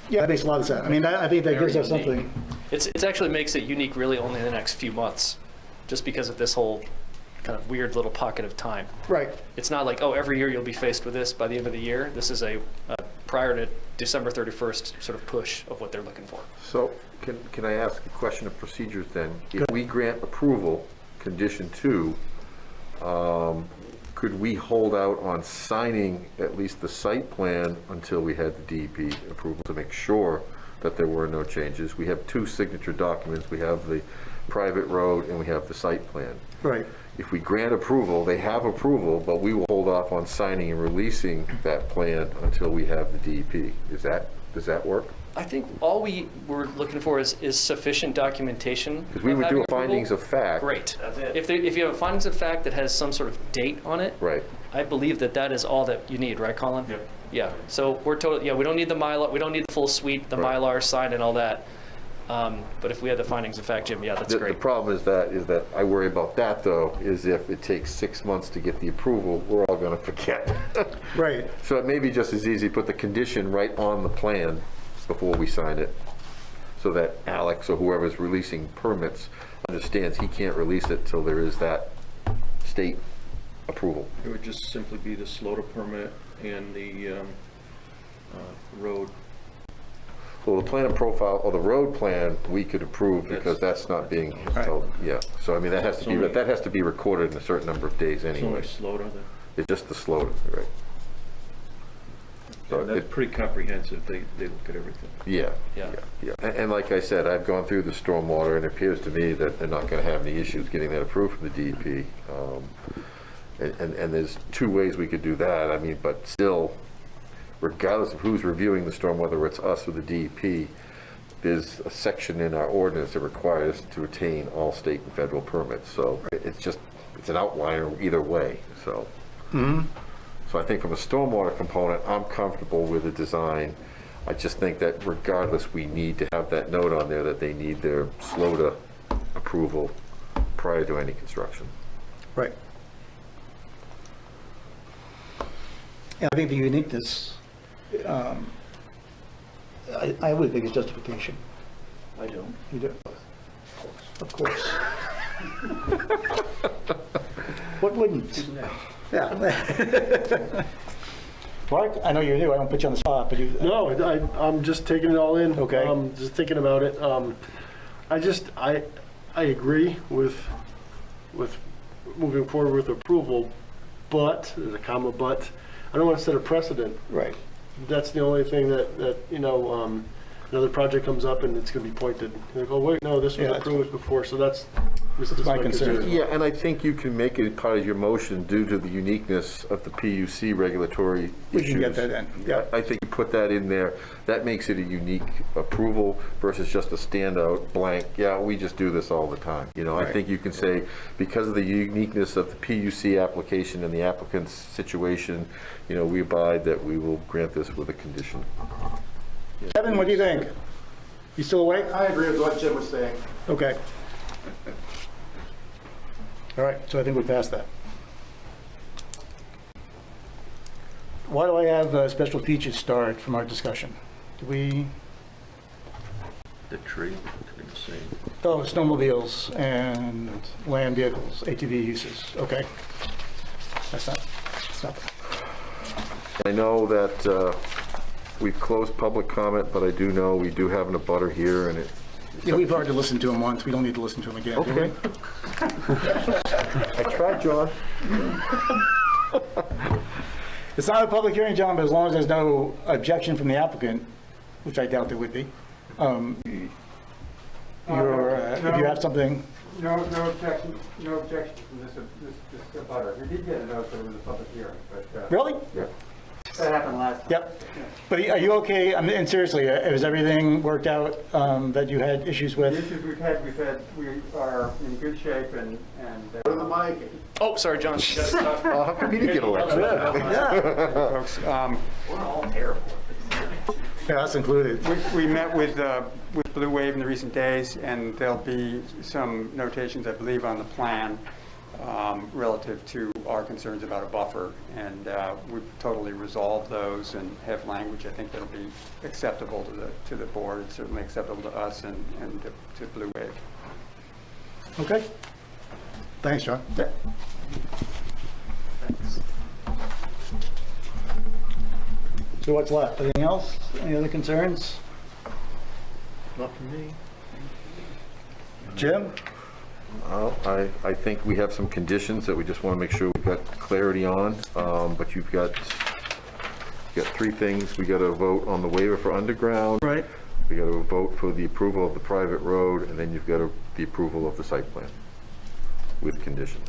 Yeah, that makes a lot of sense. I mean, I think that Very gives us unique. something. It's actually makes it unique really only in the next few months, just because of this whole kind of weird little pocket of time. Right. It's not like, oh, every year you'll be faced with this by the end of the year. This is a prior to December 31st sort of push of what they're looking for. So can I ask a question of procedures then? If we grant approval, condition 2, could we hold out on signing at least the site plan until we had the DEP approval to make sure that there were no changes? We have 2 signature documents. We have the private road and we have the site plan. Right. If we grant approval, they have approval, but we will hold off on signing and releasing that plan until we have the DEP. Does that work? I think all we were looking for is sufficient documentation. Because we would do findings of fact. Great. That's it. If you have a findings of fact that has some sort of date on it, Right. I believe that is all that you need, right, Colin? Yep. Yeah. So we're totally, we don't need the Mylar, we don't need the full suite, the Right. Mylar sign and all that. But if we had the findings of fact, Jim, yeah, that's The great. problem is that I worry about that though, is if it takes 6 months to get the approval, we're all gonna forget. Right. So it may be just as easy, put the condition right on the plan before we sign it, so that Alex or whoever's releasing permits understands he can't release it till there is that state approval. It would just simply be the SLOTA permit and the road. Well, the plan and profile, or the road plan, we could approve because that's not being held, yeah. So I mean, that has to be recorded in a certain number of days It's only anyway. SLOTA then. It's just the slow, right? So And that's pretty comprehensive. They look at everything. Yeah. And like I said, I've gone through the stormwater, and it appears to me that they're not going to have any issues getting that approved from the DEP. And there's 2 ways we could do that. I mean, but still, regardless of who's reviewing the storm, whether it's us or the DEP, there's a section in our ordinance that requires us to retain all state and federal permits. So it's an outlier either way. So. So I think from a stormwater component, I'm comfortable with the design. I just think that regardless, we need to have that note on there that they need their SLOTA approval prior to any construction. Right. And I think the uniqueness, I would think it's justification. I don't. You do? Of course. What wouldn't? Yeah. Mark, I know you're new. I don't put you on the spot, but you. No, I'm just taking it all in. Okay. Just thinking about it. I agree with moving forward with approval, but there's a comma, but I don't want to set a precedent. Right. That's the only thing that another project comes up and it's going to be pointed. They go, wait, no, this was approved before, so that's my concern. Yeah, and I think you can make it part of your motion due to the uniqueness of the PUC regulatory We issues. can get that in. Yeah. I think you put that in there. That makes it a unique approval versus just a standout blank, yeah, we just do this all the time. You know, I think you can say, because of the uniqueness of the PUC application and the applicant's situation, you know, we abide that we will grant this with a condition. Kevin, what do you think? You still awake? I agree with what Jim was saying. Okay. All right, so I think we passed that. Why do I have special features starred from our discussion? Do we, The tree would be the same. oh, snowmobiles and land vehicles, ATV uses, okay. That's not that. I know that we've closed public comment, but I do know we do have an abutter here, and it. Yeah, we've already listened to him once. We don't need to listen to him again, do we? Okay. I tried, John. It's not a public hearing, John, but as long as there's no objection from the applicant, which I doubt there would be, if you have something. No objection from this abutter. We did get a note that it was a public hearing, but. Really? Yeah. That happened last time. Yep. But are you okay? I mean, and seriously, has everything worked out that you had issues The with? issues we are in good shape and. the mic. Oh, sorry, John. How come you didn't get elected? Folks, We're all terrible. Yeah, us included. we met with Blue Wave in the recent days, and there'll be some notations, I believe, on the plan relative to our concerns about a buffer, and we've totally resolved those and have language I think that'll be acceptable to the board, and certainly acceptable to us and to Blue Wave. Okay. Thanks, John. So what's left? Anything else? Any other concerns? Not for me. Jim? I think we have some conditions that we just want to make sure we've got clarity on, but you've got 3 things. We got to vote on the waiver for underground. Right. We got to vote for the approval of the private road, and then you've got the approval of the site plan with conditions.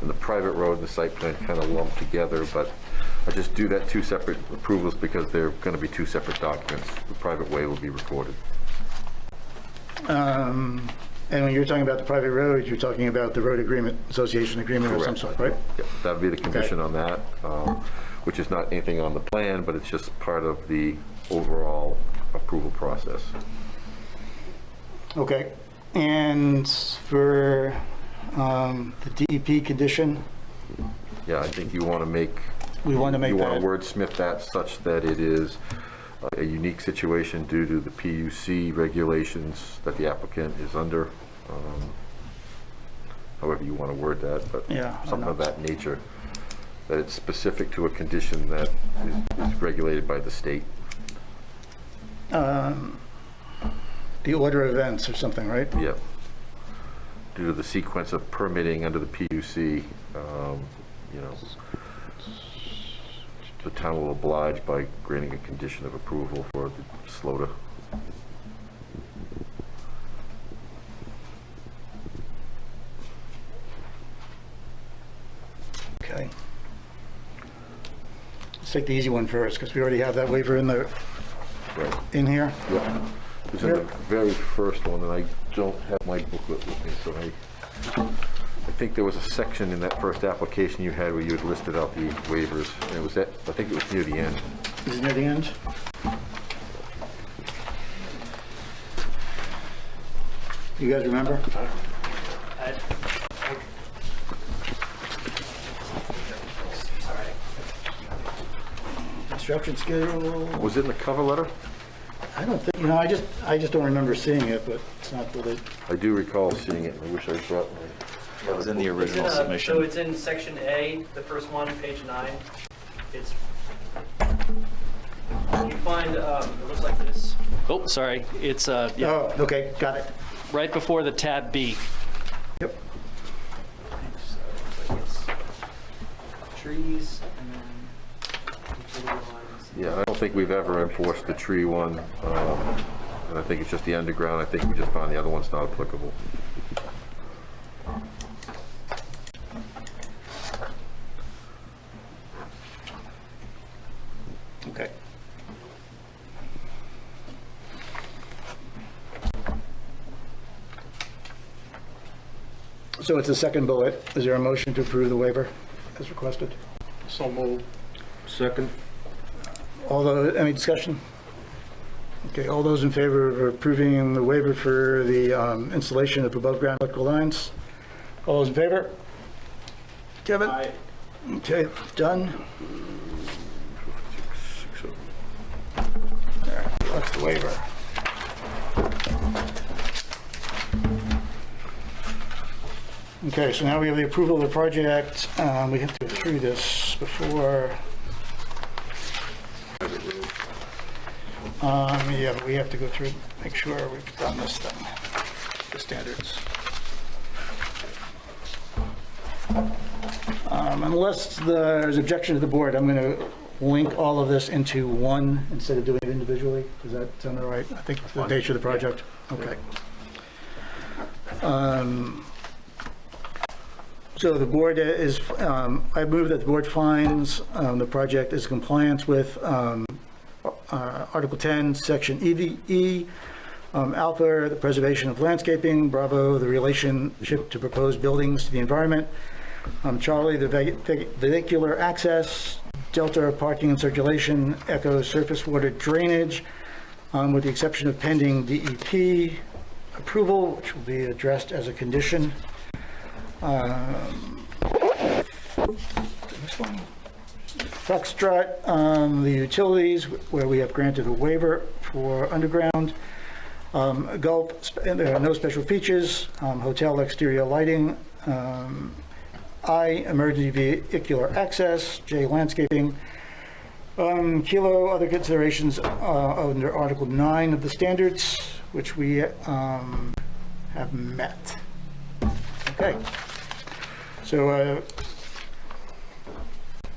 And the private road and the site plan kind of lumped together, but I just do that 2 separate approvals because they're going to be 2 separate documents. The private way will be recorded. And when you're talking about the private road, you're talking about the road agreement, association agreement of some sort, right? Yeah, that'd be the condition on that, which is not anything on the plan, but it's just part of the overall approval process. Okay. And for the DEP condition, Yeah, I think you want to make, we want to make you want that, to wordsmith that such that it is a unique situation due to the PUC regulations that the applicant is under. However you want to word that, but Yeah, I something know. of that nature, that it's specific to a condition that is regulated by the state. the order of events or something, right? Yeah. Due to the sequence of permitting under the PUC, you know, the town will oblige by granting a condition of approval for the SLOTA. Okay. Let's take the easy one first, because we already have that waiver in the, Right. in here. Yeah. It was in the very first one, and I don't have my booklet with me, so I think there was a section in that first application you had where you had listed out the waivers, and it was at, I think it was near the end. Is it near the end? You guys remember? Construction schedule? Was it in the cover letter? I don't think, I just don't remember seeing it, but it's not really, I do recall seeing it, and I wish I brought my... It was in the It's in, original so submission. it's in section A, the first one, page 9. It's, you find, it looks like this. Oh, sorry, it's yeah, oh, okay, got it. right before the tab B. Yep. So it looks like it's trees and then utility lines. Yeah, I don't think we've ever enforced the tree one, and I think it's just the underground. I think we just found the other one's not applicable. Okay. So it's the second bullet. Is there a motion to approve the waiver as requested? So moved. Second. Any discussion? Okay, all those in favor of approving the waiver for the installation of above-ground electrical lines? All those in favor? Kevin? Aye. Okay, done. That's the waiver. Okay, so now we have the approval of the project. We have to go through this before. Yeah, but we have to go through, make sure we've done this thing, the standards. Unless there's objection to the board, I'm going to link all of this into one instead of doing it individually. Does that sound all right? I think the nature of the project. Okay. So the board is, I move that the board finds the project is in compliance with Article 10, Section E, Alpha, the preservation of landscaping, Bravo, the relationship to proposed buildings to the environment, Charlie, the vehicular access, Delta, parking and circulation, Echo, surface water drainage, with the exception of pending DEP approval, which will be addressed as a condition. This one. Foxtrot, the utilities, where we have granted a waiver for underground. Gulf, there are no special features. Hotel exterior lighting. I, emergency vehicular access. J, landscaping. Kilo, other considerations under Article 9 of the standards, which we have met. Okay. So